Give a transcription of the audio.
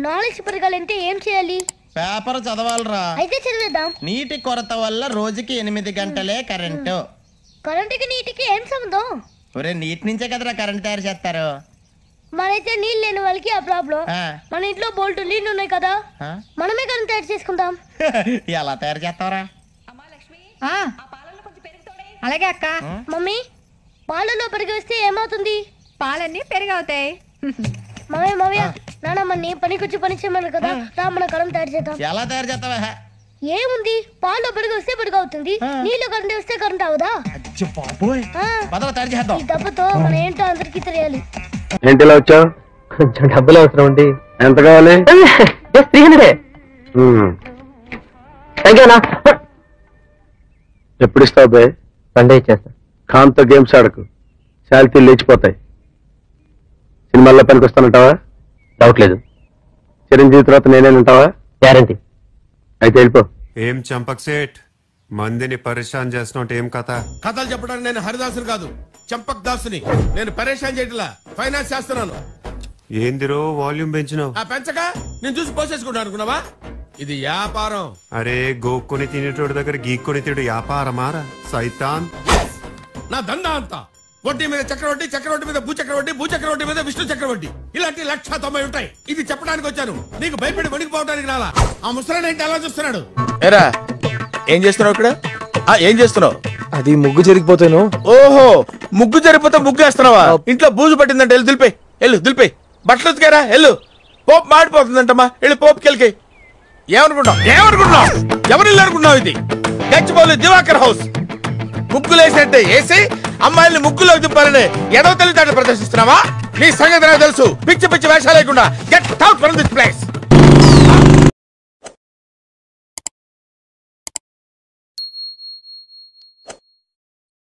Knowledge పెరగాలంటే ఏం చేయాలి? పేపర్ చదవాలరా. అయితే చదివేద్దాం. నీటి కొరత వల్ల రోజుకి 8 గంటలే కరెంటు. కరెంటుకి నీటికి ఏం సంబంధం? ఒరే నీటి నుంచే కదరా కరెంట్ తయారు చేస్తారు. మనైతే నీళ్ళు లేని వాళ్ళకి ఆ ప్రాబ్లం. మన ఇంట్లో బోల్ట్ నీళ్ళు ఉన్నాయి కదా, మనమే కరెంట్ తయారు చేసుకుందాం. ఎలా తయారు చేస్తావరా? అలాగే అక్క. మమ్మీ, పాలలో పెరిగేస్తే ఏమవుతుంది? పాలన్నీ పెరిగవుతాయి. మమ్మీ మమ్మీ నానమ్మని పనికొచ్చి పని చేయమన్నారు కదా, రా మన కరెంట్ తయారు చేద్దాం. ఎలా తయారు చేస్తావా? ఏముంది, పాలలో పెరుగు వస్తే పెరుగు అవుతుంది, నీళ్ళు కరెంట్ వస్తే కరెంట్ అవదా? తయారు చేద్దాం. ఈ దెబ్బతో మన ఏంటో అందరికీ తెలియాలి. ఏంటి ఇలా వచ్చావు? కొంచెం డబ్బులు అవసరం ఉంది. ఎంత కావాలి? 300. ఎప్పుడు ఇస్తావు బే? సండే ఇచ్చేస్తా. ఖాన్తో గేమ్స్ ఆడకు, శాలితీలు లేచిపోతాయి. సినిమాల్లో పనికి వస్తానంటావా? డౌట్ లేదు. చిరంజీవి తర్వాత నేనేనంటావా? గ్యారంటీ. అయితే వెళ్ళిపో. ఏం చంపక్ సేట్, మందిని పరేషాన్ చేస్తున్నట్టు ఏం కథ? కథలు చెప్పడానికి నేను హరిదాసుని కాదు, చంపక్ దాసుని. నేను పరేషాన్ చేయట్లా, ఫైనాన్స్ చేస్తున్నాను. ఏందిరో వాల్యూమ్ పెంచినావు? పెంచక నేను చూసి పోసేసుకుంటా అనుకున్నావా? ఇది వ్యాపారం. అరే గోక్కొని తినేటోడి దగ్గర గీక్కొని తిడు వ్యాపారమారా సైతాన్. నా దందా అంతా వడ్డీ మీద చక్రవడ్డీ, చక్రవడ్డీ మీద భూచక్రవడ్డీ, భూచక్రవడ్డీ మీద విష్ణు చక్రవడ్డీ, ఇలాంటి 190 ఉంటాయి. ఇది చెప్పడానికి వచ్చాను, నీకు భయపడి వణికిపోవడానికి రాలా. ఆ ముసలాడు ఏంటి అలా చూస్తున్నాడు? ఏరా ఏం చేస్తున్నావు ఇక్కడ? ఏం చేస్తున్నావు? అది ముగ్గు జరిగిపోతాను. ఓహో, ముగ్గు జరిగిపోతే ముగ్గు వేస్తున్నావా? ఇంట్లో బూజు పట్టిందంటే వెళ్ళి దులిపే, వెళ్ళు దులిపే. బట్టలు ఉతికారా? వెళ్ళు. పోపు మాడిపోతుందంటమ్మా, వెళ్ళి పోపుకి వెళ్ళి. ఏమనుకుంటున్నావు? ఎవరు ఇల్లు అనుకున్నావు? ఇది గచ్చిబౌలి దివాకర్ హౌస్. ముగ్గులేసినట్టే వేసి అమ్మాయిల్ని ముగ్గులో దింపాలని ఎడవ తెలివితేటలు ప్రదర్శిస్తున్నావా? నీ సంగతి నాకు తెలుసు. పిచ్చి పిచ్చి వేషాలు లేకుండా get out from this place.